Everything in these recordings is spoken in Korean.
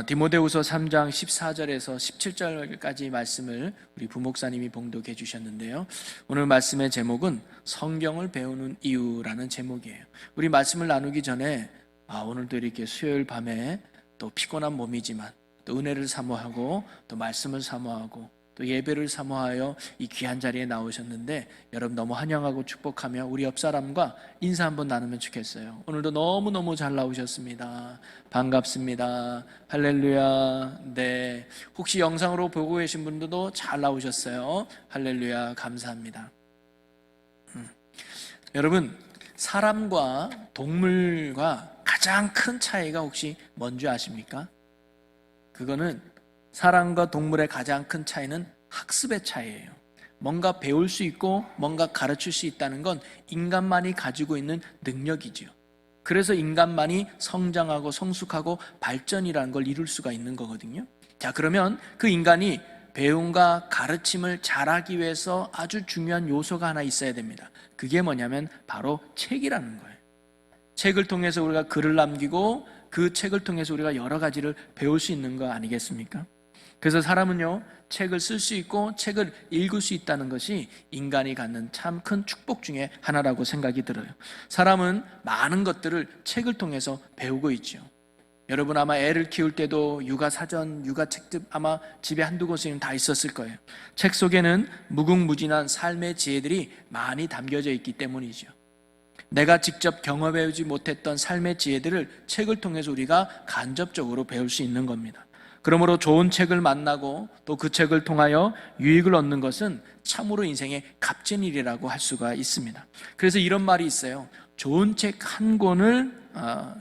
디모데후서 3장 14절에서 17절까지 말씀을 우리 부목사님이 봉독해 주셨는데요. 오늘 말씀의 제목은 성경을 배우는 이유라는 제목이에요. 우리 말씀을 나누기 전에 오늘도 이렇게 수요일 밤에 또 피곤한 몸이지만 또 은혜를 사모하고 또 말씀을 사모하고 또 예배를 사모하여 이 귀한 자리에 나오셨는데, 여러분 너무 환영하고 축복하며 우리 옆 사람과 인사 한번 나누면 좋겠어요. 오늘도 너무너무 잘 나오셨습니다. 반갑습니다. 할렐루야. 네, 혹시 영상으로 보고 계신 분들도 잘 나오셨어요. 할렐루야. 감사합니다. 여러분, 사람과 동물과 가장 큰 차이가 혹시 뭔지 아십니까? 그거는 사람과 동물의 가장 큰 차이는 학습의 차이예요. 뭔가 배울 수 있고 뭔가 가르칠 수 있다는 건 인간만이 가지고 있는 능력이지요. 그래서 인간만이 성장하고 성숙하고 발전이라는 걸 이룰 수가 있는 거거든요. 자, 그러면 그 인간이 배움과 가르침을 잘하기 위해서 아주 중요한 요소가 하나 있어야 됩니다. 그게 뭐냐면 바로 책이라는 거예요. 책을 통해서 우리가 글을 남기고 그 책을 통해서 우리가 여러 가지를 배울 수 있는 거 아니겠습니까? 그래서 사람은요, 책을 쓸 수 있고 책을 읽을 수 있다는 것이 인간이 갖는 참 큰 축복 중에 하나라고 생각이 들어요. 사람은 많은 것들을 책을 통해서 배우고 있죠. 여러분 아마 애를 키울 때도 육아사전, 육아책집 아마 집에 한두 권씩은 다 있었을 거예요. 책 속에는 무궁무진한 삶의 지혜들이 많이 담겨져 있기 때문이죠. 내가 직접 경험해보지 못했던 삶의 지혜들을 책을 통해서 우리가 간접적으로 배울 수 있는 겁니다. 그러므로 좋은 책을 만나고 또 그 책을 통하여 유익을 얻는 것은 참으로 인생의 값진 일이라고 할 수가 있습니다. 그래서 이런 말이 있어요. 좋은 책 한 권을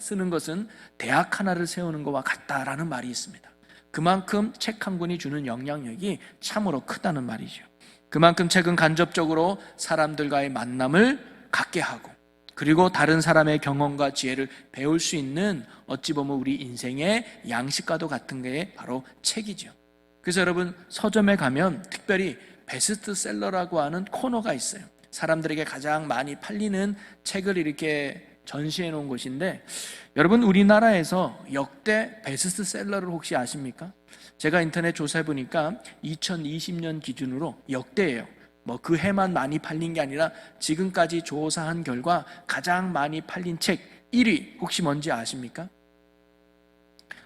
쓰는 것은 대학 하나를 세우는 것과 같다라는 말이 있습니다. 그만큼 책 한 권이 주는 영향력이 참으로 크다는 말이죠. 그만큼 책은 간접적으로 사람들과의 만남을 갖게 하고, 그리고 다른 사람의 경험과 지혜를 배울 수 있는, 어찌 보면 우리 인생의 양식과도 같은 게 바로 책이죠. 그래서 여러분 서점에 가면 특별히 베스트셀러라고 하는 코너가 있어요. 사람들에게 가장 많이 팔리는 책을 이렇게 전시해 놓은 곳인데, 여러분 우리나라에서 역대 베스트셀러를 혹시 아십니까? 제가 인터넷 조사해 보니까 2020년 기준으로 역대예요. 그 해만 많이 팔린 게 아니라 지금까지 조사한 결과 가장 많이 팔린 책 1위 혹시 뭔지 아십니까?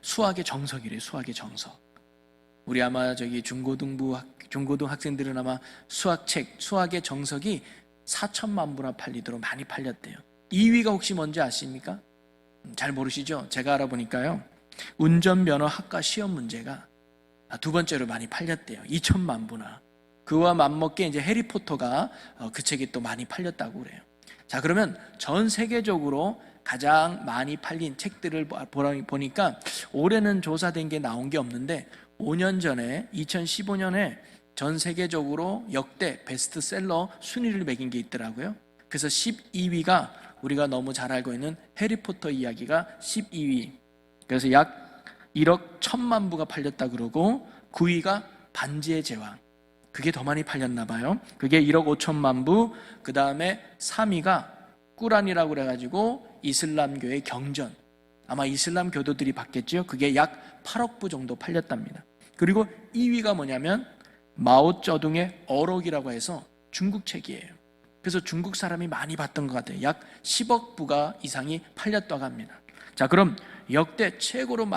수학의 정석이래요. 수학의 정석. 우리 아마 중고등 학생들은 아마 수학의 정석이 4천만 부나 팔리도록 많이 팔렸대요. 2위가 혹시 뭔지 아십니까? 잘 모르시죠? 제가 알아보니까요, 운전면허 학과 시험 문제가 두 번째로 많이 팔렸대요. 2천만 부나. 그와 맞먹게 이제 해리포터가 그 책이 또 많이 팔렸다고 그래요. 자, 그러면 전 세계적으로 가장 많이 팔린 책들을 보니까 올해는 조사된 게 나온 게 없는데 5년 전에 2015년에 전 세계적으로 역대 베스트셀러 순위를 매긴 게 있더라고요. 그래서 12위가 우리가 너무 잘 알고 있는 해리포터 이야기가 12위. 그래서 약 1억 1천만 부가 팔렸다 그러고, 9위가 반지의 제왕. 그게 더 많이 팔렸나 봐요. 그게 1억 5천만 부. 그 다음에 3위가 꾸란이라고 그래가지고 이슬람교의 경전. 아마 이슬람 교도들이 받겠죠. 그게 약 8억 부 정도 팔렸답니다. 그리고 2위가 뭐냐면 마오쩌둥의 어록이라고 해서 중국 책이에요. 그래서 중국 사람이 많이 봤던 것 같아요. 약 10억 부가 이상이 팔렸다고 합니다. 자, 그럼 역대 최고로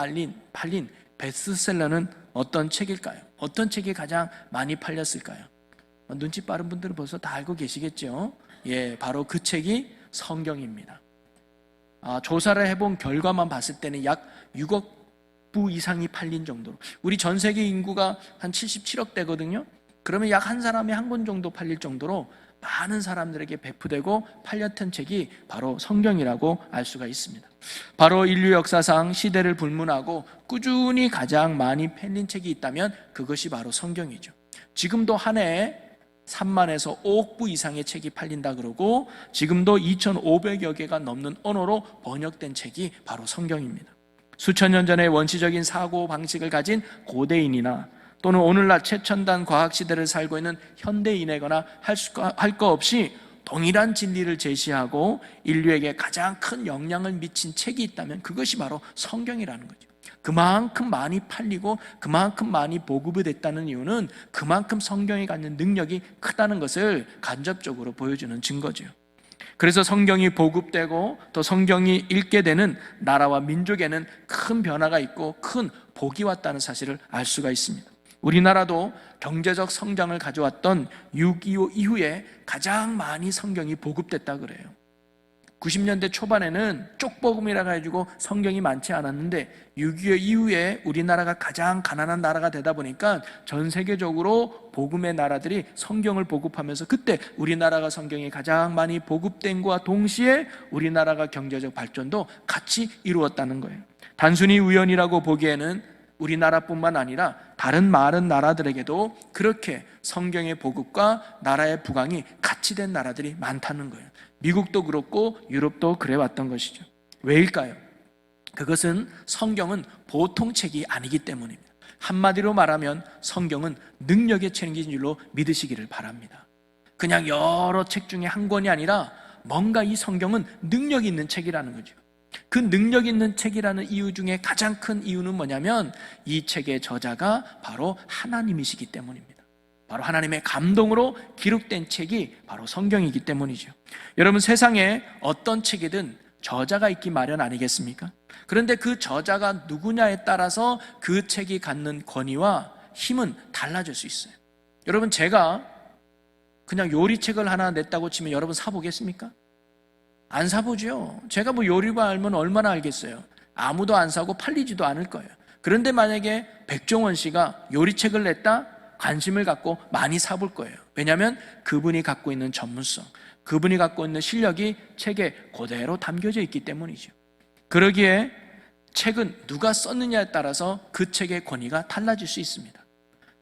팔린 베스트셀러는 어떤 책일까요? 어떤 책이 가장 많이 팔렸을까요? 눈치 빠른 분들은 벌써 다 알고 계시겠죠? 바로 그 책이 성경입니다. 조사를 해본 결과만 봤을 때는 약 6억 부 이상이 팔린 정도로, 우리 전 세계 인구가 한 77억 대거든요. 그러면 약 한 사람이 한 권 정도 팔릴 정도로 많은 사람들에게 배포되고 팔렸던 책이 바로 성경이라고 알 수가 있습니다. 바로 인류 역사상 시대를 불문하고 꾸준히 가장 많이 팔린 책이 있다면 그것이 바로 성경이죠. 지금도 한 해에 3만에서 5억 부 이상의 책이 팔린다 그러고, 지금도 2,500여 개가 넘는 언어로 번역된 책이 바로 성경입니다. 수천 년 전에 원시적인 사고 방식을 가진 고대인이나 또는 오늘날 최첨단 과학 시대를 살고 있는 현대인이거나 할 거 없이 동일한 진리를 제시하고 인류에게 가장 큰 영향을 미친 책이 있다면 그것이 바로 성경이라는 거죠. 그만큼 많이 팔리고 그만큼 많이 보급이 됐다는 이유는 그만큼 성경이 갖는 능력이 크다는 것을 간접적으로 보여주는 증거죠. 그래서 성경이 보급되고 또 성경이 읽게 되는 나라와 민족에는 큰 변화가 있고 큰 복이 왔다는 사실을 알 수가 있습니다. 우리나라도 경제적 성장을 가져왔던 6.25 이후에 가장 많이 성경이 보급됐다 그래요. 90년대 초반에는 쪽복음이라 해가지고 성경이 많지 않았는데 6.25 이후에 우리나라가 가장 가난한 나라가 되다 보니까 전 세계적으로 복음의 나라들이 성경을 보급하면서 그때 우리나라가 성경이 가장 많이 보급된 것과 동시에 우리나라가 경제적 발전도 같이 이루었다는 거예요. 단순히 우연이라고 보기에는 우리나라뿐만 아니라 다른 많은 나라들에게도 그렇게 성경의 보급과 나라의 부강이 같이 된 나라들이 많다는 거예요. 미국도 그렇고 유럽도 그래왔던 것이죠. 왜일까요? 그것은 성경은 보통 책이 아니기 때문입니다. 한마디로 말하면 성경은 능력의 책인 줄로 믿으시기를 바랍니다. 그냥 여러 책 중에 한 권이 아니라 뭔가 이 성경은 능력이 있는 책이라는 거죠. 그 능력 있는 책이라는 이유 중에 가장 큰 이유는 뭐냐면 이 책의 저자가 바로 하나님이시기 때문입니다. 바로 하나님의 감동으로 기록된 책이 바로 성경이기 때문이죠. 여러분, 세상에 어떤 책이든 저자가 있기 마련 아니겠습니까? 그런데 그 저자가 누구냐에 따라서 그 책이 갖는 권위와 힘은 달라질 수 있어요. 여러분, 제가 그냥 요리책을 하나 냈다고 치면 여러분 사보겠습니까? 안 사보죠. 제가 뭐 요리만 알면 얼마나 알겠어요. 아무도 안 사고 팔리지도 않을 거예요. 그런데 만약에 백종원 씨가 요리책을 냈다? 관심을 갖고 많이 사볼 거예요. 왜냐하면 그분이 갖고 있는 전문성, 그분이 갖고 있는 실력이 책에 그대로 담겨져 있기 때문이죠. 그러기에 책은 누가 썼느냐에 따라서 그 책의 권위가 달라질 수 있습니다.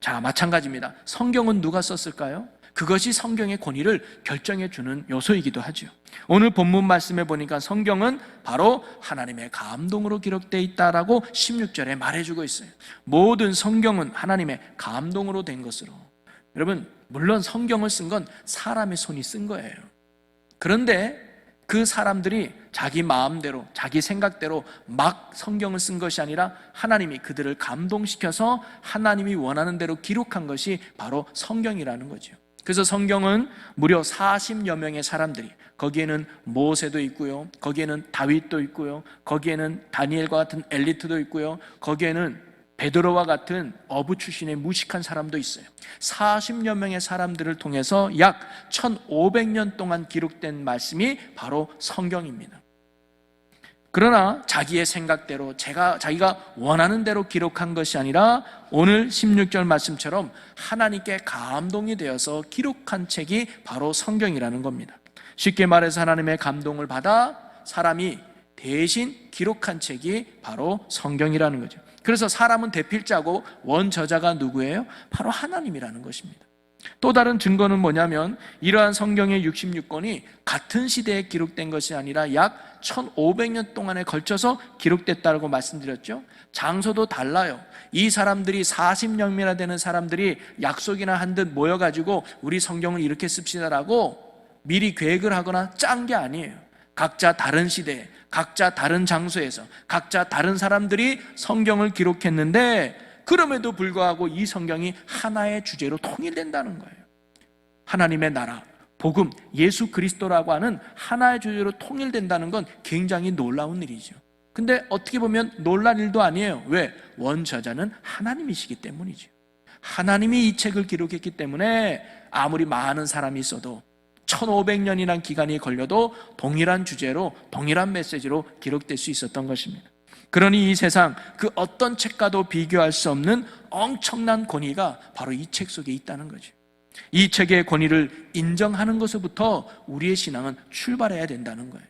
자, 마찬가지입니다. 성경은 누가 썼을까요? 그것이 성경의 권위를 결정해 주는 요소이기도 하죠. 오늘 본문 말씀에 보니까 성경은 바로 하나님의 감동으로 기록되어 있다라고 16절에 말해주고 있어요. 모든 성경은 하나님의 감동으로 된 것으로. 여러분, 물론 성경을 쓴 건 사람의 손이 쓴 거예요. 그런데 그 사람들이 자기 마음대로, 자기 생각대로 막 성경을 쓴 것이 아니라 하나님이 그들을 감동시켜서 하나님이 원하는 대로 기록한 것이 바로 성경이라는 거죠. 그래서 성경은 무려 40여 명의 사람들이, 거기에는 모세도 있고요, 거기에는 다윗도 있고요, 거기에는 다니엘과 같은 엘리트도 있고요, 거기에는 베드로와 같은 어부 출신의 무식한 사람도 있어요. 40여 명의 사람들을 통해서 약 1500년 동안 기록된 말씀이 바로 성경입니다. 그러나 자기의 생각대로 자기가 원하는 대로 기록한 것이 아니라 오늘 16절 말씀처럼 하나님께 감동이 되어서 기록한 책이 바로 성경이라는 겁니다. 쉽게 말해서 하나님의 감동을 받아 사람이 대신 기록한 책이 바로 성경이라는 거죠. 그래서 사람은 대필자고 원저자가 누구예요? 바로 하나님이라는 것입니다. 또 다른 증거는 뭐냐면 이러한 성경의 66권이 같은 시대에 기록된 것이 아니라 약 1500년 동안에 걸쳐서 기록됐다고 말씀드렸죠. 장소도 달라요. 이 사람들이 40명이나 되는 사람들이 약속이나 한 듯 모여가지고 우리 성경을 이렇게 씁시다라고 미리 계획을 하거나 짠 게 아니에요. 각자 다른 시대에, 각자 다른 장소에서, 각자 다른 사람들이 성경을 기록했는데 그럼에도 불구하고 이 성경이 하나의 주제로 통일된다는 거예요. 하나님의 나라, 복음, 예수 그리스도라고 하는 하나의 주제로 통일된다는 건 굉장히 놀라운 일이죠. 근데 어떻게 보면 놀랄 일도 아니에요. 왜? 원저자는 하나님이시기 때문이죠. 하나님이 이 책을 기록했기 때문에 아무리 많은 사람이 있어도 1500년이란 기간이 걸려도 동일한 주제로, 동일한 메시지로 기록될 수 있었던 것입니다. 그러니 이 세상 그 어떤 책과도 비교할 수 없는 엄청난 권위가 바로 이 책 속에 있다는 거죠. 이 책의 권위를 인정하는 것부터 우리의 신앙은 출발해야 된다는 거예요.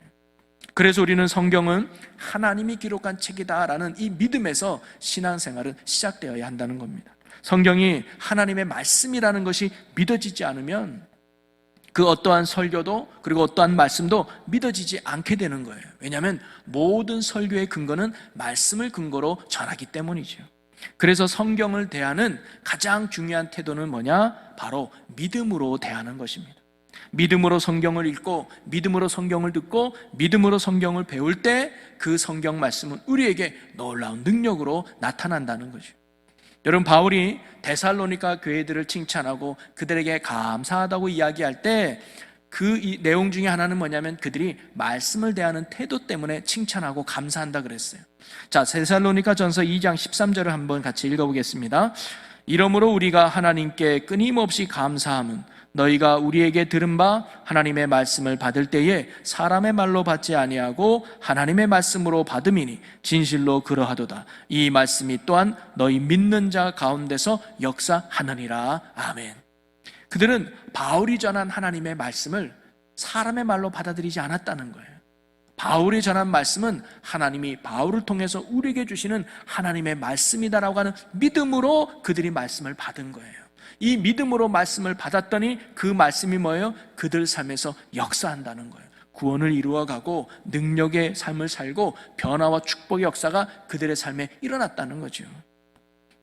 그래서 우리는 성경은 하나님이 기록한 책이다라는 이 믿음에서 신앙생활은 시작되어야 한다는 겁니다. 성경이 하나님의 말씀이라는 것이 믿어지지 않으면 그 어떠한 설교도 그리고 어떠한 말씀도 믿어지지 않게 되는 거예요. 왜냐하면 모든 설교의 근거는 말씀을 근거로 전하기 때문이죠. 그래서 성경을 대하는 가장 중요한 태도는 뭐냐? 바로 믿음으로 대하는 것입니다. 믿음으로 성경을 읽고 믿음으로 성경을 듣고 믿음으로 성경을 배울 때 그 성경 말씀은 우리에게 놀라운 능력으로 나타난다는 거죠. 여러분, 바울이 데살로니가 교회들을 칭찬하고 그들에게 감사하다고 이야기할 때 그 내용 중에 하나는 뭐냐면 그들이 말씀을 대하는 태도 때문에 칭찬하고 감사한다 그랬어요. 자, 데살로니가전서 2장 13절을 한번 같이 읽어보겠습니다. 이러므로 우리가 하나님께 끊임없이 감사함은 너희가 우리에게 들은 바 하나님의 말씀을 받을 때에 사람의 말로 받지 아니하고 하나님의 말씀으로 받음이니 진실로 그러하도다. 이 말씀이 또한 너희 믿는 자 가운데서 역사하느니라. 아멘. 그들은 바울이 전한 하나님의 말씀을 사람의 말로 받아들이지 않았다는 거예요. 바울이 전한 말씀은 하나님이 바울을 통해서 우리에게 주시는 하나님의 말씀이다라고 하는 믿음으로 그들이 말씀을 받은 거예요. 이 믿음으로 말씀을 받았더니 그 말씀이 뭐예요? 그들 삶에서 역사한다는 거예요. 구원을 이루어가고 능력의 삶을 살고 변화와 축복의 역사가 그들의 삶에 일어났다는 거죠.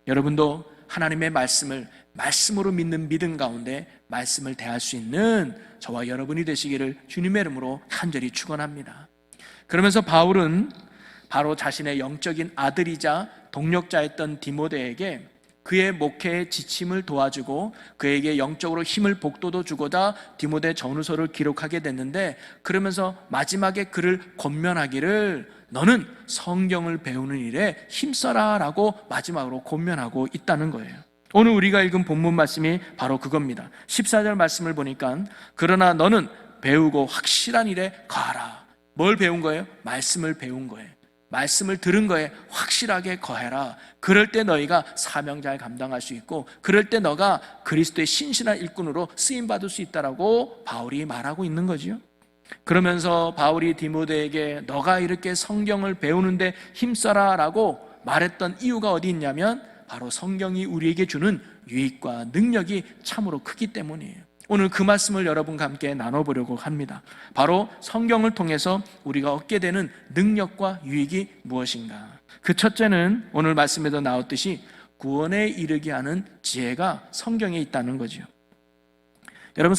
여러분도 하나님의 말씀을 말씀으로 믿는 믿음 가운데 말씀을 대할 수 있는 저와 여러분이 되시기를 주님의 이름으로 간절히 축원합니다. 그러면서 바울은 바로 자신의 영적인 아들이자 동력자였던 디모데에게 그의 목회의 지침을 도와주고 그에게 영적으로 힘을 복돋워 주고자 디모데 전후서를 기록하게 됐는데, 그러면서 마지막에 그를 권면하기를 너는 성경을 배우는 일에 힘써라 라고 마지막으로 권면하고 있다는 거예요. 오늘 우리가 읽은 본문 말씀이 바로 그겁니다. 14절 말씀을 보니까 그러나 너는 배우고 확실한 일에 거하라. 뭘 배운 거예요? 말씀을 배운 거예요. 말씀을 들은 거에 확실하게 거해라. 그럴 때 너희가 사명 잘 감당할 수 있고, 그럴 때 너가 그리스도의 신실한 일꾼으로 쓰임받을 수 있다라고 바울이 말하고 있는 거지요. 그러면서 바울이 디모데에게 너가 이렇게 성경을 배우는데 힘써라 라고 말했던 이유가 어디 있냐면 바로 성경이 우리에게 주는 유익과 능력이 참으로 크기 때문이에요. 오늘 그 말씀을 여러분과 함께 나눠보려고 합니다. 바로 성경을 통해서 우리가 얻게 되는 능력과 유익이 무엇인가? 그 첫째는 오늘 말씀에도 나왔듯이 구원에 이르게 하는 지혜가 성경에 있다는 거죠. 여러분,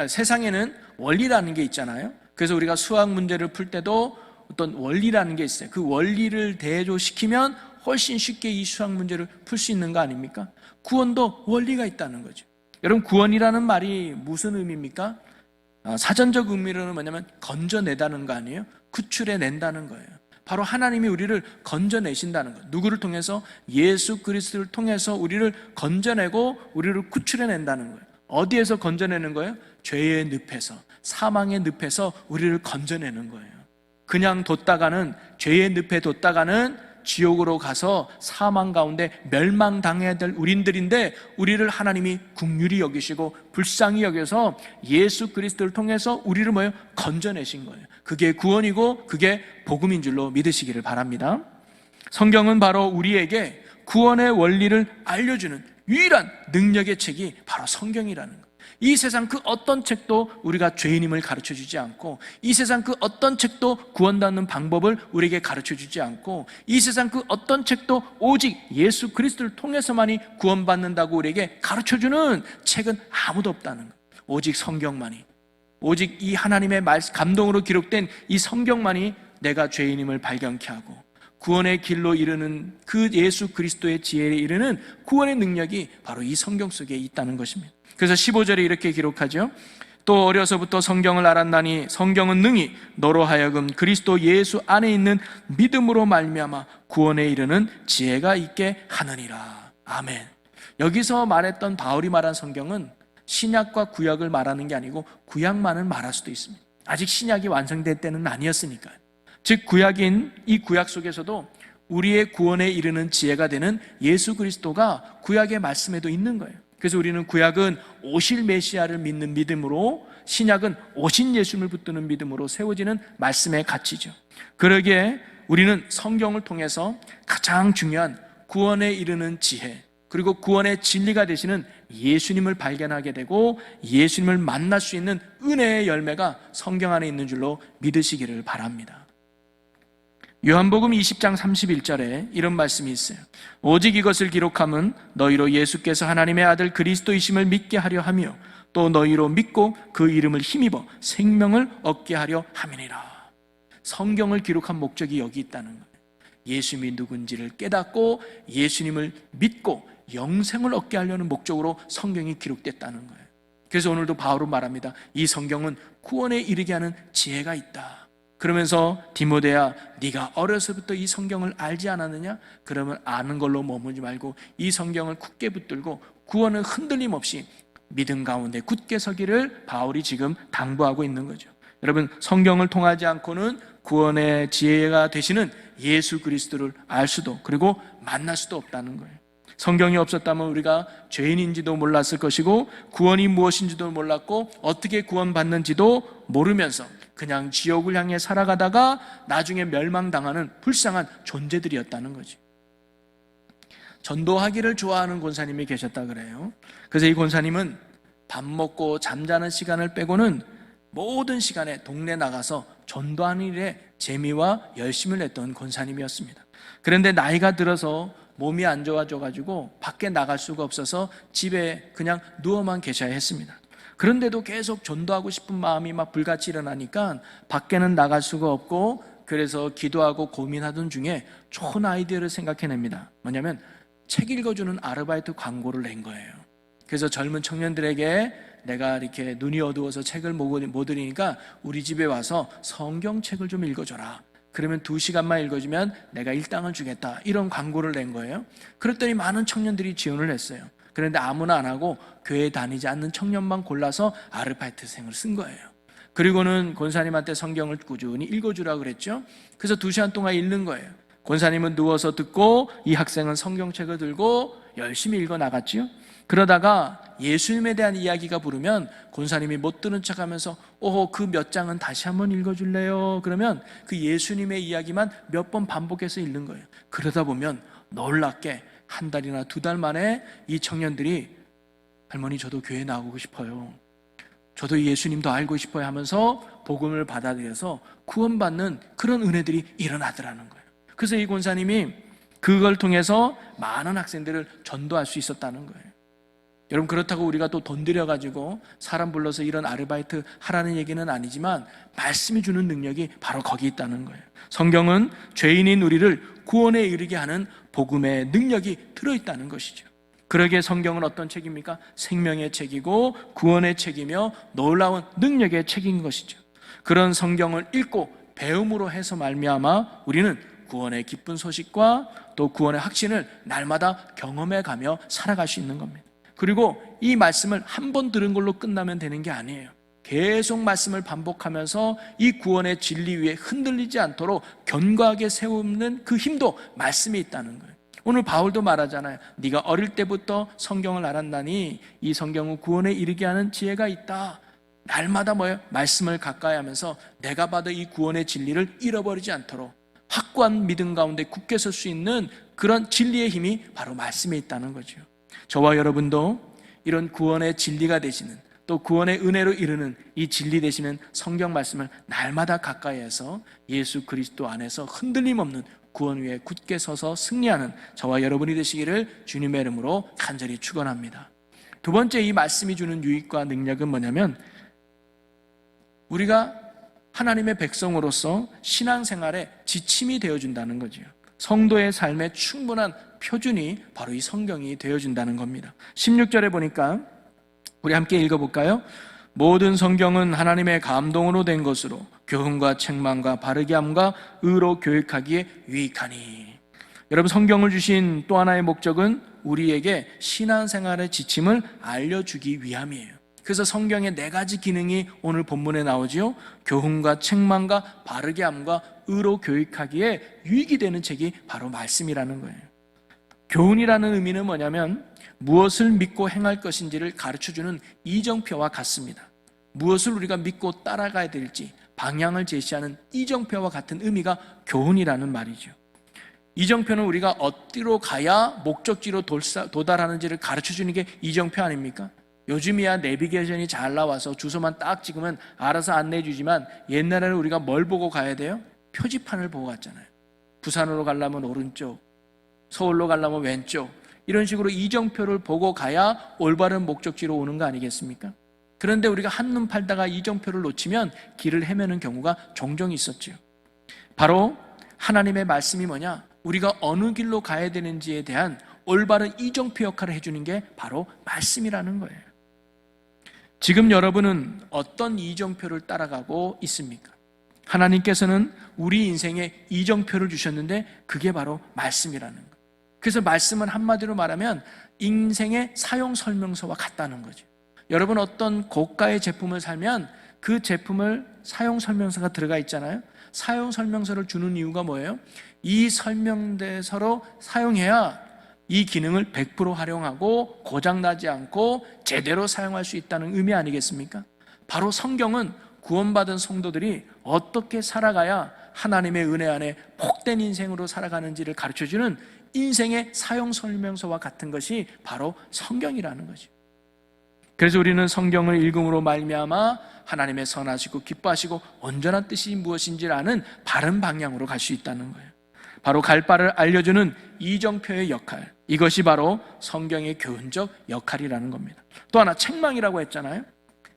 세상에는 원리라는 게 있잖아요. 그래서 우리가 수학 문제를 풀 때도 어떤 원리라는 게 있어요. 그 원리를 대조시키면 훨씬 쉽게 이 수학 문제를 풀 수 있는 거 아닙니까? 구원도 원리가 있다는 거죠. 여러분, 구원이라는 말이 무슨 의미입니까? 사전적 의미로는 뭐냐면 건져내다는 거 아니에요? 구출해낸다는 거예요. 바로 하나님이 우리를 건져내신다는 거. 누구를 통해서? 예수 그리스도를 통해서 우리를 건져내고 우리를 구출해낸다는 거예요. 어디에서 건져내는 거예요? 죄의 늪에서, 사망의 늪에서 우리를 건져내는 거예요. 그냥 뒀다가는, 죄의 늪에 뒀다가는 지옥으로 가서 사망 가운데 멸망당해야 될 우리들인데, 우리를 하나님이 긍휼히 여기시고 불쌍히 여겨서 예수 그리스도를 통해서 우리를 건져내신 거예요. 그게 구원이고 그게 복음인 줄로 믿으시기를 바랍니다. 성경은 바로 우리에게 구원의 원리를 알려주는 유일한 능력의 책이 바로 성경이라는 거예요. 이 세상 그 어떤 책도 우리가 죄인임을 가르쳐주지 않고, 이 세상 그 어떤 책도 구원받는 방법을 우리에게 가르쳐주지 않고, 이 세상 그 어떤 책도 오직 예수 그리스도를 통해서만이 구원받는다고 우리에게 가르쳐주는 책은 아무도 없다는 거예요. 오직 성경만이, 오직 이 하나님의 감동으로 기록된 이 성경만이 내가 죄인임을 발견케 하고 구원의 길로 이르는 그 예수 그리스도의 지혜에 이르는 구원의 능력이 바로 이 성경 속에 있다는 것입니다. 그래서 15절에 이렇게 기록하죠. 또 어려서부터 성경을 알았나니 성경은 능히 너로 하여금 그리스도 예수 안에 있는 믿음으로 말미암아 구원에 이르는 지혜가 있게 하느니라. 아멘. 여기서 말했던 바울이 말한 성경은 신약과 구약을 말하는 게 아니고 구약만을 말할 수도 있습니다. 아직 신약이 완성될 때는 아니었으니까요. 즉 구약인 이 구약 속에서도 우리의 구원에 이르는 지혜가 되는 예수 그리스도가 구약의 말씀에도 있는 거예요. 그래서 우리는 구약은 오실 메시아를 믿는 믿음으로, 신약은 오신 예수님을 붙드는 믿음으로 세워지는 말씀의 가치죠. 그러기에 우리는 성경을 통해서 가장 중요한 구원에 이르는 지혜, 그리고 구원의 진리가 되시는 예수님을 발견하게 되고 예수님을 만날 수 있는 은혜의 열매가 성경 안에 있는 줄로 믿으시기를 바랍니다. 요한복음 20장 31절에 이런 말씀이 있어요. 오직 이것을 기록함은 너희로 예수께서 하나님의 아들 그리스도이심을 믿게 하려 하며 또 너희로 믿고 그 이름을 힘입어 생명을 얻게 하려 함이니라. 성경을 기록한 목적이 여기 있다는 거예요. 예수님이 누군지를 깨닫고 예수님을 믿고 영생을 얻게 하려는 목적으로 성경이 기록됐다는 거예요. 그래서 오늘도 바울은 말합니다. 이 성경은 구원에 이르게 하는 지혜가 있다. 그러면서 디모데야, 네가 어려서부터 이 성경을 알지 않았느냐? 그러면 아는 걸로 머무지 말고 이 성경을 굳게 붙들고 구원은 흔들림 없이 믿음 가운데 굳게 서기를 바울이 지금 당부하고 있는 거죠. 여러분, 성경을 통하지 않고는 구원의 지혜가 되시는 예수 그리스도를 알 수도, 그리고 만날 수도 없다는 거예요. 성경이 없었다면 우리가 죄인인지도 몰랐을 것이고 구원이 무엇인지도 몰랐고 어떻게 구원받는지도 모르면서 그냥 지옥을 향해 살아가다가 나중에 멸망당하는 불쌍한 존재들이었다는 거지. 전도하기를 좋아하는 권사님이 계셨다 그래요. 그래서 이 권사님은 밥 먹고 잠자는 시간을 빼고는 모든 시간에 동네 나가서 전도하는 일에 재미와 열심을 냈던 권사님이었습니다. 그런데 나이가 들어서 몸이 안 좋아져가지고 밖에 나갈 수가 없어서 집에 그냥 누워만 계셔야 했습니다. 그런데도 계속 전도하고 싶은 마음이 막 불같이 일어나니까 밖에는 나갈 수가 없고, 그래서 기도하고 고민하던 중에 좋은 아이디어를 생각해냅니다. 뭐냐면 책 읽어주는 아르바이트 광고를 낸 거예요. 그래서 젊은 청년들에게 내가 이렇게 눈이 어두워서 책을 못 드리니까 우리 집에 와서 성경책을 좀 읽어줘라. 그러면 2시간만 읽어주면 내가 일당을 주겠다. 이런 광고를 낸 거예요. 그랬더니 많은 청년들이 지원을 했어요. 그런데 아무나 안 하고 교회 다니지 않는 청년만 골라서 아르바이트생을 쓴 거예요. 그리고는 권사님한테 성경을 꾸준히 읽어주라고 그랬죠. 그래서 2시간 동안 읽는 거예요. 권사님은 누워서 듣고 이 학생은 성경책을 들고 열심히 읽어 나갔죠. 그러다가 예수님에 대한 이야기가 부르면 권사님이 못 들은 척하면서 그 몇 장은 다시 한번 읽어줄래요? 그러면 그 예수님의 이야기만 몇 번 반복해서 읽는 거예요. 그러다 보면 놀랍게 1달이나 2달 만에 이 청년들이 할머니 저도 교회 나오고 싶어요. 저도 예수님도 알고 싶어요 하면서 복음을 받아들여서 구원받는 그런 은혜들이 일어나더라는 거예요. 그래서 이 권사님이 그걸 통해서 많은 학생들을 전도할 수 있었다는 거예요. 여러분, 그렇다고 우리가 또 돈 들여가지고 사람 불러서 이런 아르바이트 하라는 얘기는 아니지만 말씀이 주는 능력이 바로 거기 있다는 거예요. 성경은 죄인인 우리를 구원에 이르게 하는 복음의 능력이 들어있다는 것이죠. 그러기에 성경은 어떤 책입니까? 생명의 책이고 구원의 책이며 놀라운 능력의 책인 것이죠. 그런 성경을 읽고 배움으로 해서 말미암아 우리는 구원의 기쁜 소식과 또 구원의 확신을 날마다 경험해가며 살아갈 수 있는 겁니다. 그리고 이 말씀을 한 번 들은 걸로 끝나면 되는 게 아니에요. 계속 말씀을 반복하면서 이 구원의 진리 위에 흔들리지 않도록 견고하게 세우는 그 힘도 말씀에 있다는 거예요. 오늘 바울도 말하잖아요. 네가 어릴 때부터 성경을 알았나니 이 성경은 구원에 이르게 하는 지혜가 있다. 날마다 말씀을 가까이 하면서 내가 받은 이 구원의 진리를 잃어버리지 않도록 확고한 믿음 가운데 굳게 설 수 있는 그런 진리의 힘이 바로 말씀에 있다는 거죠. 저와 여러분도 이런 구원의 진리가 되시는, 또 구원의 은혜로 이르는 이 진리 되시는 성경 말씀을 날마다 가까이 해서 예수 그리스도 안에서 흔들림 없는 구원 위에 굳게 서서 승리하는 저와 여러분이 되시기를 주님의 이름으로 간절히 축원합니다. 두 번째, 이 말씀이 주는 유익과 능력은 뭐냐면 우리가 하나님의 백성으로서 신앙생활에 지침이 되어준다는 거죠. 성도의 삶에 충분한 표준이 바로 이 성경이 되어준다는 겁니다. 16절에 보니까 우리 함께 읽어볼까요? 모든 성경은 하나님의 감동으로 된 것으로 교훈과 책망과 바르게 함과 의로 교육하기에 유익하니. 여러분, 성경을 주신 또 하나의 목적은 우리에게 신앙생활의 지침을 알려주기 위함이에요. 그래서 성경의 4가지 기능이 오늘 본문에 나오지요. 교훈과 책망과 바르게 함과 의로 교육하기에 유익이 되는 책이 바로 말씀이라는 거예요. 교훈이라는 의미는 뭐냐면 무엇을 믿고 행할 것인지를 가르쳐주는 이정표와 같습니다. 무엇을 우리가 믿고 따라가야 될지 방향을 제시하는 이정표와 같은 의미가 교훈이라는 말이죠. 이정표는 우리가 어디로 가야 목적지로 도달하는지를 가르쳐주는 게 이정표 아닙니까? 요즘이야 내비게이션이 잘 나와서 주소만 딱 찍으면 알아서 안내해 주지만 옛날에는 우리가 뭘 보고 가야 돼요? 표지판을 보고 갔잖아요. 부산으로 가려면 오른쪽, 서울로 가려면 왼쪽, 이런 식으로 이정표를 보고 가야 올바른 목적지로 오는 거 아니겠습니까? 그런데 우리가 한눈 팔다가 이정표를 놓치면 길을 헤매는 경우가 종종 있었죠. 바로 하나님의 말씀이 뭐냐? 우리가 어느 길로 가야 되는지에 대한 올바른 이정표 역할을 해주는 게 바로 말씀이라는 거예요. 지금 여러분은 어떤 이정표를 따라가고 있습니까? 하나님께서는 우리 인생에 이정표를 주셨는데 그게 바로 말씀이라는 거예요. 그래서 말씀은 한마디로 말하면 인생의 사용 설명서와 같다는 거죠. 여러분 어떤 고가의 제품을 사면 그 제품을 사용 설명서가 들어가 있잖아요. 사용 설명서를 주는 이유가 뭐예요? 이 설명서로 사용해야 이 기능을 100% 활용하고 고장나지 않고 제대로 사용할 수 있다는 의미 아니겠습니까? 바로 성경은 구원받은 성도들이 어떻게 살아가야 하나님의 은혜 안에 복된 인생으로 살아가는지를 가르쳐주는 인생의 사용 설명서와 같은 것이 바로 성경이라는 거죠. 그래서 우리는 성경을 읽음으로 말미암아 하나님의 선하시고 기뻐하시고 온전한 뜻이 무엇인지를 아는 바른 방향으로 갈 수 있다는 거예요. 바로 갈 바를 알려주는 이정표의 역할, 이것이 바로 성경의 교훈적 역할이라는 겁니다. 또 하나 책망이라고 했잖아요.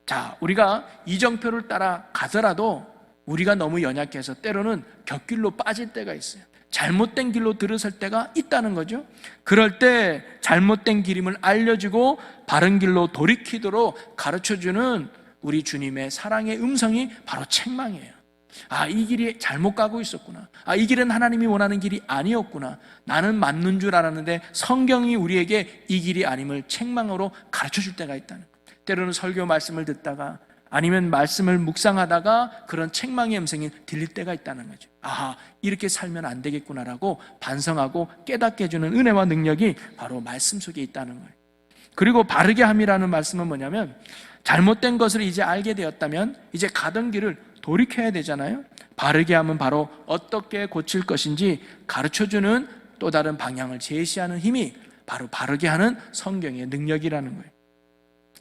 자, 우리가 이정표를 따라 가더라도 우리가 너무 연약해서 때로는 곁길로 빠질 때가 있어요. 잘못된 길로 들어설 때가 있다는 거죠. 그럴 때 잘못된 길임을 알려주고 바른 길로 돌이키도록 가르쳐주는 우리 주님의 사랑의 음성이 바로 책망이에요. 아, 이 길이 잘못 가고 있었구나. 아, 이 길은 하나님이 원하는 길이 아니었구나. 나는 맞는 줄 알았는데 성경이 우리에게 이 길이 아님을 책망으로 가르쳐줄 때가 있다는 거예요. 때로는 설교 말씀을 듣다가 아니면 말씀을 묵상하다가 그런 책망의 음성이 들릴 때가 있다는 거죠. 아하, 이렇게 살면 안 되겠구나라고 반성하고 깨닫게 해주는 은혜와 능력이 바로 말씀 속에 있다는 거예요. 그리고 바르게 함이라는 말씀은 뭐냐면 잘못된 것을 이제 알게 되었다면 이제 가던 길을 돌이켜야 되잖아요. 바르게 함은 바로 어떻게 고칠 것인지 가르쳐주는 또 다른 방향을 제시하는 힘이 바로 바르게 하는 성경의 능력이라는 거예요.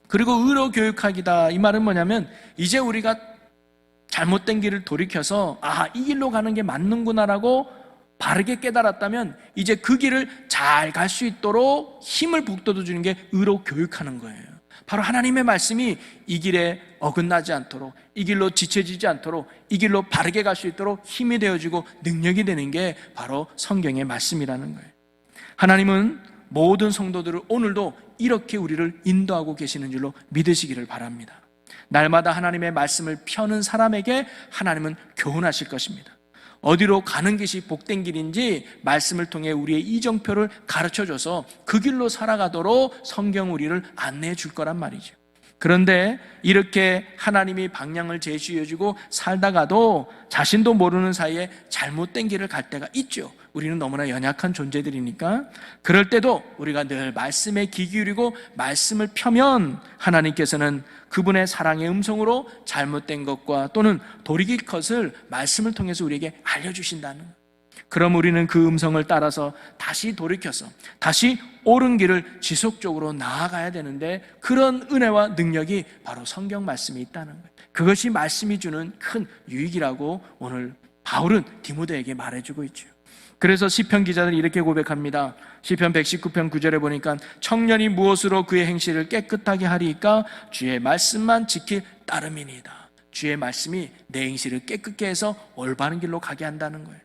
그리고 의로 교육하기다, 이 말은 뭐냐면 이제 우리가 잘못된 길을 돌이켜서 아, 이 길로 가는 게 맞는구나라고 바르게 깨달았다면 이제 그 길을 잘 갈 수 있도록 힘을 북돋워 주는 게 의로 교육하는 거예요. 바로 하나님의 말씀이 이 길에 어긋나지 않도록, 이 길로 지쳐지지 않도록, 이 길로 바르게 갈 수 있도록 힘이 되어주고 능력이 되는 게 바로 성경의 말씀이라는 거예요. 하나님은 모든 성도들을 오늘도 이렇게 우리를 인도하고 계시는 줄로 믿으시기를 바랍니다. 날마다 하나님의 말씀을 펴는 사람에게 하나님은 교훈하실 것입니다. 어디로 가는 것이 복된 길인지 말씀을 통해 우리의 이정표를 가르쳐줘서 그 길로 살아가도록 성경 우리를 안내해 줄 거란 말이죠. 그런데 이렇게 하나님이 방향을 제시해주고 살다가도 자신도 모르는 사이에 잘못된 길을 갈 때가 있죠. 우리는 너무나 연약한 존재들이니까. 그럴 때도 우리가 늘 말씀에 귀 기울이고 말씀을 펴면 하나님께서는 그분의 사랑의 음성으로 잘못된 것과 또는 돌이킬 것을 말씀을 통해서 우리에게 알려주신다는 거예요. 그럼 우리는 그 음성을 따라서 다시 돌이켜서 다시 옳은 길을 지속적으로 나아가야 되는데 그런 은혜와 능력이 바로 성경 말씀이 있다는 거예요. 그것이 말씀이 주는 큰 유익이라고 오늘 바울은 디모데에게 말해주고 있죠. 그래서 시편 기자들이 이렇게 고백합니다. 시편 119편 9절에 보니까 청년이 무엇으로 그의 행실을 깨끗하게 하리까? 주의 말씀만 지킬 따름이니이다. 주의 말씀이 내 행실을 깨끗게 해서 올바른 길로 가게 한다는 거예요.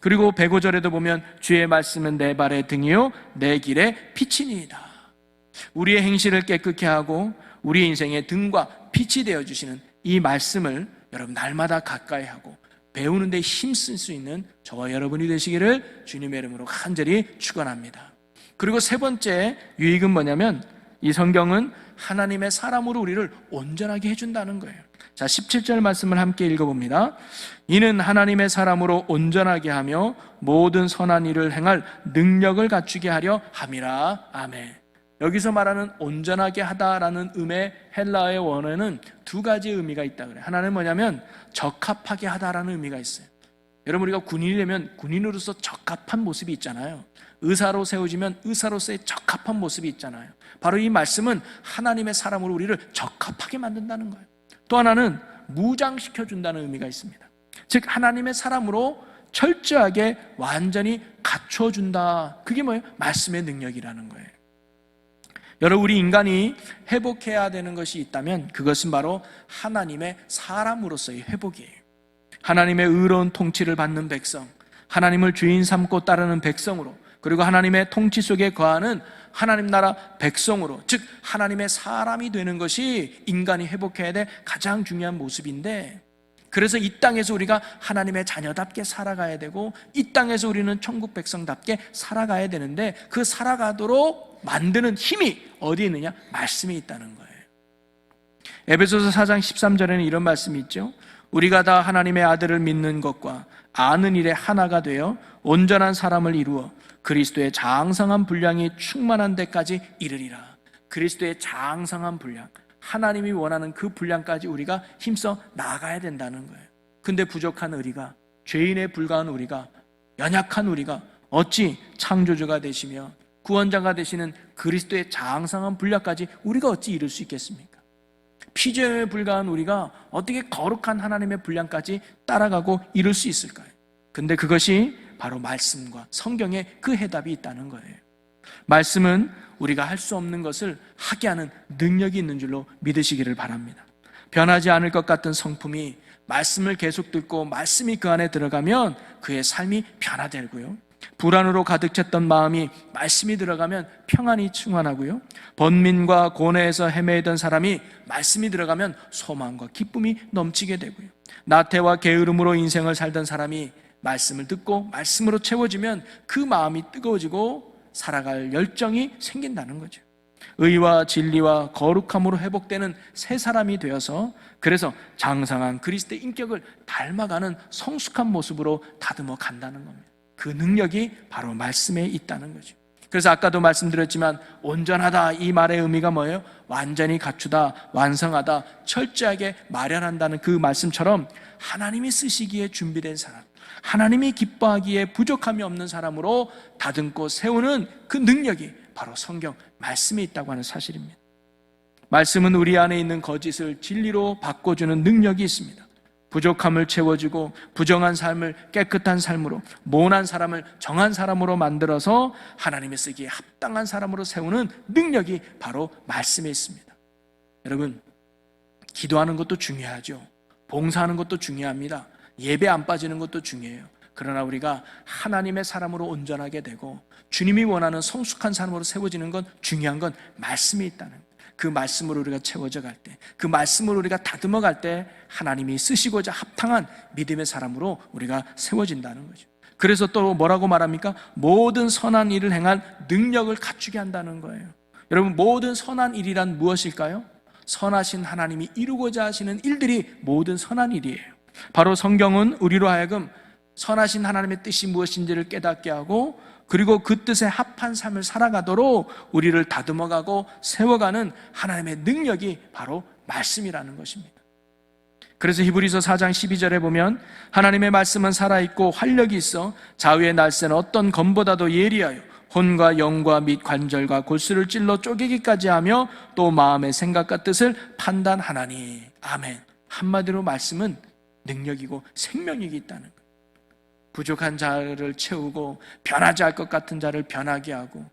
그리고 105절에도 보면 주의 말씀은 내 발의 등이요 내 길의 빛이니이다. 우리의 행실을 깨끗게 하고 우리의 인생의 등과 빛이 되어주시는 이 말씀을 여러분 날마다 가까이 하고 배우는 데 힘쓸 수 있는 저와 여러분이 되시기를 주님의 이름으로 간절히 축원합니다. 그리고 세 번째 유익은 뭐냐면 이 성경은 하나님의 사람으로 우리를 온전하게 해준다는 거예요. 자, 17절 말씀을 함께 읽어봅니다. 이는 하나님의 사람으로 온전하게 하며 모든 선한 일을 행할 능력을 갖추게 하려 함이라. 아멘. 여기서 말하는 온전하게 하다라는 음의 헬라어의 원어에는 두 가지 의미가 있다 그래요. 하나는 뭐냐면 적합하게 하다라는 의미가 있어요. 여러분 우리가 군인이 되면 군인으로서 적합한 모습이 있잖아요. 의사로 세워지면 의사로서의 적합한 모습이 있잖아요. 바로 이 말씀은 하나님의 사람으로 우리를 적합하게 만든다는 거예요. 또 하나는 무장시켜준다는 의미가 있습니다. 즉 하나님의 사람으로 철저하게 완전히 갖춰준다. 그게 뭐예요? 말씀의 능력이라는 거예요. 여러분, 우리 인간이 회복해야 되는 것이 있다면 그것은 바로 하나님의 사람으로서의 회복이에요. 하나님의 의로운 통치를 받는 백성, 하나님을 주인 삼고 따르는 백성으로, 그리고 하나님의 통치 속에 거하는 하나님 나라 백성으로, 즉 하나님의 사람이 되는 것이 인간이 회복해야 될 가장 중요한 모습인데, 그래서 이 땅에서 우리가 하나님의 자녀답게 살아가야 되고, 이 땅에서 우리는 천국 백성답게 살아가야 되는데, 그 살아가도록 만드는 힘이 어디에 있느냐? 말씀에 있다는 거예요. 에베소서 4장 13절에는 이런 말씀이 있죠. 우리가 다 하나님의 아들을 믿는 것과 아는 일에 하나가 되어 온전한 사람을 이루어 그리스도의 장성한 분량이 충만한 데까지 이르리라. 그리스도의 장성한 분량, 하나님이 원하는 그 분량까지 우리가 힘써 나아가야 된다는 거예요. 근데 부족한 우리가, 죄인에 불과한 우리가, 연약한 우리가 어찌 창조주가 되시며 구원자가 되시는 그리스도의 장성한 분량까지 우리가 어찌 이룰 수 있겠습니까? 피조물에 불과한 우리가 어떻게 거룩한 하나님의 분량까지 따라가고 이룰 수 있을까요? 근데 그것이 바로 말씀과 성경에 그 해답이 있다는 거예요. 말씀은 우리가 할 수 없는 것을 하게 하는 능력이 있는 줄로 믿으시기를 바랍니다. 변하지 않을 것 같은 성품이 말씀을 계속 듣고 말씀이 그 안에 들어가면 그의 삶이 변화되고요, 불안으로 가득 찼던 마음이 말씀이 들어가면 평안이 충만하고요, 번민과 고뇌에서 헤매던 사람이 말씀이 들어가면 소망과 기쁨이 넘치게 되고요, 나태와 게으름으로 인생을 살던 사람이 말씀을 듣고 말씀으로 채워지면 그 마음이 뜨거워지고 살아갈 열정이 생긴다는 거죠. 의와 진리와 거룩함으로 회복되는 새 사람이 되어서, 그래서 장성한 그리스도의 인격을 닮아가는 성숙한 모습으로 다듬어 간다는 겁니다. 그 능력이 바로 말씀에 있다는 거죠. 그래서 아까도 말씀드렸지만 온전하다, 이 말의 의미가 뭐예요? 완전히 갖추다, 완성하다, 철저하게 마련한다는 그 말씀처럼 하나님이 쓰시기에 준비된 사람, 하나님이 기뻐하기에 부족함이 없는 사람으로 다듬고 세우는 그 능력이 바로 성경 말씀에 있다고 하는 사실입니다. 말씀은 우리 안에 있는 거짓을 진리로 바꿔주는 능력이 있습니다. 부족함을 채워주고 부정한 삶을 깨끗한 삶으로, 모난 사람을 정한 사람으로 만들어서 하나님이 쓰기에 합당한 사람으로 세우는 능력이 바로 말씀에 있습니다. 여러분, 기도하는 것도 중요하죠. 봉사하는 것도 중요합니다. 예배 안 빠지는 것도 중요해요. 그러나 우리가 하나님의 사람으로 온전하게 되고 주님이 원하는 성숙한 사람으로 세워지는 건, 중요한 건 말씀이 있다는 거예요. 그 말씀으로 우리가 채워져 갈 때, 그 말씀으로 우리가 다듬어 갈 때 하나님이 쓰시고자 합당한 믿음의 사람으로 우리가 세워진다는 거죠. 그래서 또 뭐라고 말합니까? 모든 선한 일을 행할 능력을 갖추게 한다는 거예요. 여러분, 모든 선한 일이란 무엇일까요? 선하신 하나님이 이루고자 하시는 일들이 모든 선한 일이에요. 바로 성경은 우리로 하여금 선하신 하나님의 뜻이 무엇인지를 깨닫게 하고, 그리고 그 뜻에 합한 삶을 살아가도록 우리를 다듬어가고 세워가는 하나님의 능력이 바로 말씀이라는 것입니다. 그래서 히브리서 4장 12절에 보면 하나님의 말씀은 살아있고 활력이 있어 좌우의 날쌘 어떤 검보다도 예리하여 혼과 영과 및 관절과 골수를 찔러 쪼개기까지 하며 또 마음의 생각과 뜻을 판단하나니. 아멘. 한마디로 말씀은 능력이고 생명력이 있다는 거예요. 부족한 자를 채우고 변하지 않을 것 같은 자를 변하게 하고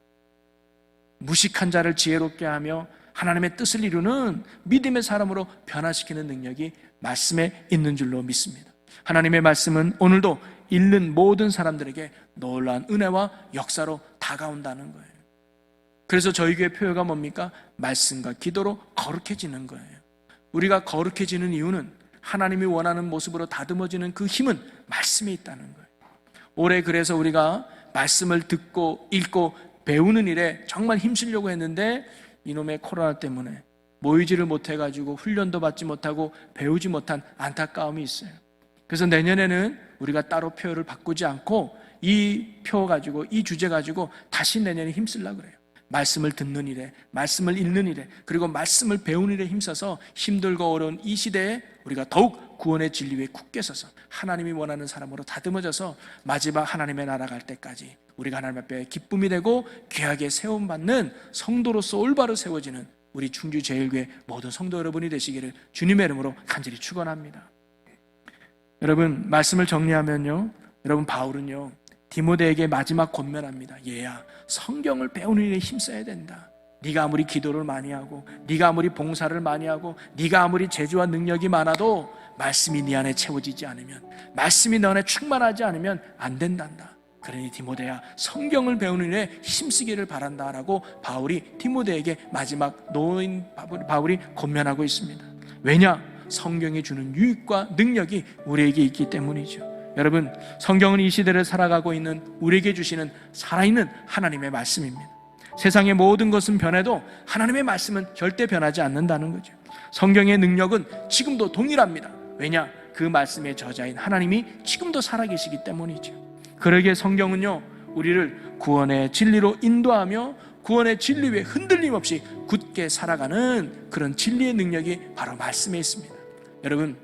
무식한 자를 지혜롭게 하며 하나님의 뜻을 이루는 믿음의 사람으로 변화시키는 능력이 말씀에 있는 줄로 믿습니다. 하나님의 말씀은 오늘도 읽는 모든 사람들에게 놀라운 은혜와 역사로 다가온다는 거예요. 그래서 저희 교회 표어가 뭡니까? 말씀과 기도로 거룩해지는 거예요. 우리가 거룩해지는 이유는 하나님이 원하는 모습으로 다듬어지는 그 힘은 말씀에 있다는 거예요. 올해 그래서 우리가 말씀을 듣고 읽고 배우는 일에 정말 힘쓰려고 했는데 이놈의 코로나 때문에 모이지를 못해가지고 훈련도 받지 못하고 배우지 못한 안타까움이 있어요. 그래서 내년에는 우리가 따로 표어를 바꾸지 않고 이 표 가지고, 이 주제 가지고 다시 내년에 힘쓰려고 그래요. 말씀을 듣는 일에, 말씀을 읽는 일에, 그리고 말씀을 배우는 일에 힘써서 힘들고 어려운 이 시대에 우리가 더욱 구원의 진리 위에 굳게 서서 하나님이 원하는 사람으로 다듬어져서 마지막 하나님의 나라 갈 때까지 우리가 하나님 앞에 기쁨이 되고 귀하게 세움받는 성도로서 올바로 세워지는 우리 충주제일교회 모든 성도 여러분이 되시기를 주님의 이름으로 간절히 축원합니다. 여러분, 말씀을 정리하면요, 여러분, 바울은요 디모데에게 마지막 권면합니다. 얘야, 성경을 배우는 일에 힘써야 된다. 네가 아무리 기도를 많이 하고 네가 아무리 봉사를 많이 하고 네가 아무리 재주와 능력이 많아도 말씀이 네 안에 채워지지 않으면, 말씀이 너 안에 충만하지 않으면 안 된단다. 그러니 디모데야, 성경을 배우는 일에 힘쓰기를 바란다라고 바울이 디모데에게 마지막 노인 바울이 권면하고 있습니다. 왜냐? 성경이 주는 유익과 능력이 우리에게 있기 때문이죠. 여러분, 성경은 이 시대를 살아가고 있는 우리에게 주시는 살아있는 하나님의 말씀입니다. 세상의 모든 것은 변해도 하나님의 말씀은 절대 변하지 않는다는 거죠. 성경의 능력은 지금도 동일합니다. 왜냐? 그 말씀의 저자인 하나님이 지금도 살아계시기 때문이죠. 그러기에 성경은요, 우리를 구원의 진리로 인도하며 구원의 진리 위에 흔들림 없이 굳게 살아가는 그런 진리의 능력이 바로 말씀에 있습니다. 여러분,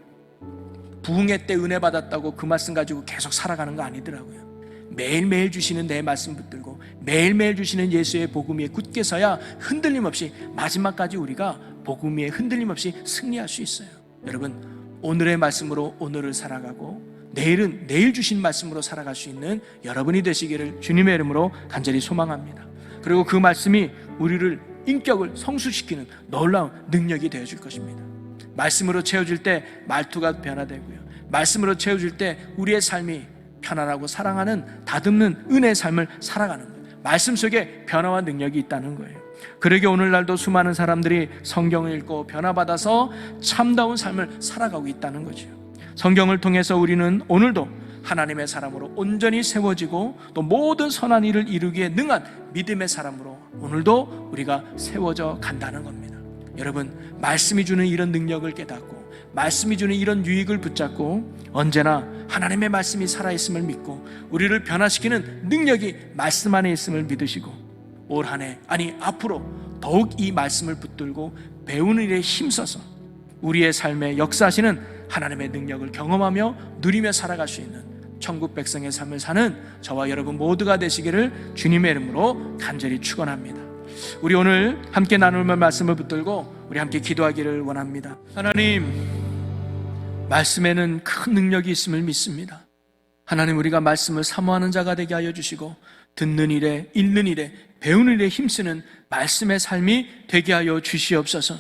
부흥회 때 은혜 받았다고 그 말씀 가지고 계속 살아가는 거 아니더라고요. 매일매일 주시는 내 말씀 붙들고 매일매일 주시는 예수의 복음 위에 굳게 서야 흔들림 없이 마지막까지 우리가 복음 위에 흔들림 없이 승리할 수 있어요. 여러분, 오늘의 말씀으로 오늘을 살아가고 내일은 내일 주신 말씀으로 살아갈 수 있는 여러분이 되시기를 주님의 이름으로 간절히 소망합니다. 그리고 그 말씀이 우리를 인격을 성숙시키는 놀라운 능력이 되어줄 것입니다. 말씀으로 채워질 때 말투가 변화되고요, 말씀으로 채워질 때 우리의 삶이 편안하고 사랑하는 다듬는 은혜의 삶을 살아가는 거예요. 말씀 속에 변화와 능력이 있다는 거예요. 그러게 오늘날도 수많은 사람들이 성경을 읽고 변화받아서 참다운 삶을 살아가고 있다는 거죠. 성경을 통해서 우리는 오늘도 하나님의 사람으로 온전히 세워지고 또 모든 선한 일을 이루기에 능한 믿음의 사람으로 오늘도 우리가 세워져 간다는 겁니다. 여러분, 말씀이 주는 이런 능력을 깨닫고 말씀이 주는 이런 유익을 붙잡고 언제나 하나님의 말씀이 살아있음을 믿고 우리를 변화시키는 능력이 말씀 안에 있음을 믿으시고 올 한 해, 아니 앞으로 더욱 이 말씀을 붙들고 배우는 일에 힘써서 우리의 삶에 역사하시는 하나님의 능력을 경험하며 누리며 살아갈 수 있는 천국 백성의 삶을 사는 저와 여러분 모두가 되시기를 주님의 이름으로 간절히 축원합니다. 우리 오늘 함께 나눌 말씀을 붙들고 우리 함께 기도하기를 원합니다. 하나님, 말씀에는 큰 능력이 있음을 믿습니다. 하나님, 우리가 말씀을 사모하는 자가 되게 하여 주시고 듣는 일에, 읽는 일에, 배우는 일에 힘쓰는 말씀의 삶이 되게 하여 주시옵소서.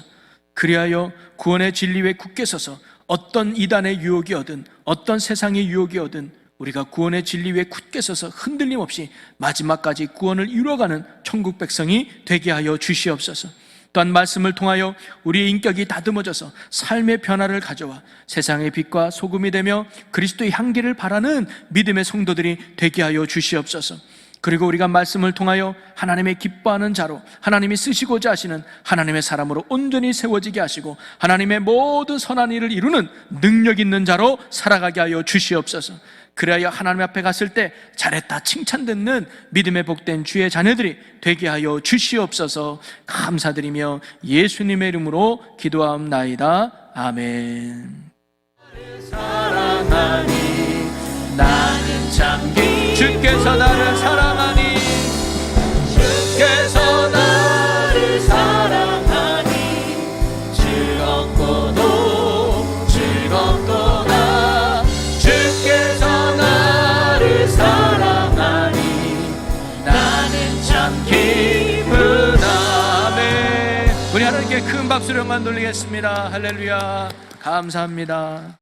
그리하여 구원의 진리 위에 굳게 서서 어떤 이단의 유혹이 오든 어떤 세상의 유혹이 오든 우리가 구원의 진리 위에 굳게 서서 흔들림 없이 마지막까지 구원을 이루어가는 천국 백성이 되게 하여 주시옵소서. 또한 말씀을 통하여 우리의 인격이 다듬어져서 삶의 변화를 가져와 세상의 빛과 소금이 되며 그리스도의 향기를 바라는 믿음의 성도들이 되게 하여 주시옵소서. 그리고 우리가 말씀을 통하여 하나님의 기뻐하는 자로 하나님이 쓰시고자 하시는 하나님의 사람으로 온전히 세워지게 하시고 하나님의 모든 선한 일을 이루는 능력 있는 자로 살아가게 하여 주시옵소서. 그래야 하나님 앞에 갔을 때 잘했다 칭찬 듣는 믿음의 복된 주의 자녀들이 되게 하여 주시옵소서. 감사드리며 예수님의 이름으로 기도하옵나이다. 아멘. 사랑하니 나는 참 주께서 나를 사랑하니 주께서 나를 사랑하니 즐겁고도 즐겁도다 주께서 나를 사랑하니 나는 참 기쁘다. 아멘. 우리 하나님께 큰 박수를 한번 돌리겠습니다. 할렐루야. 감사합니다.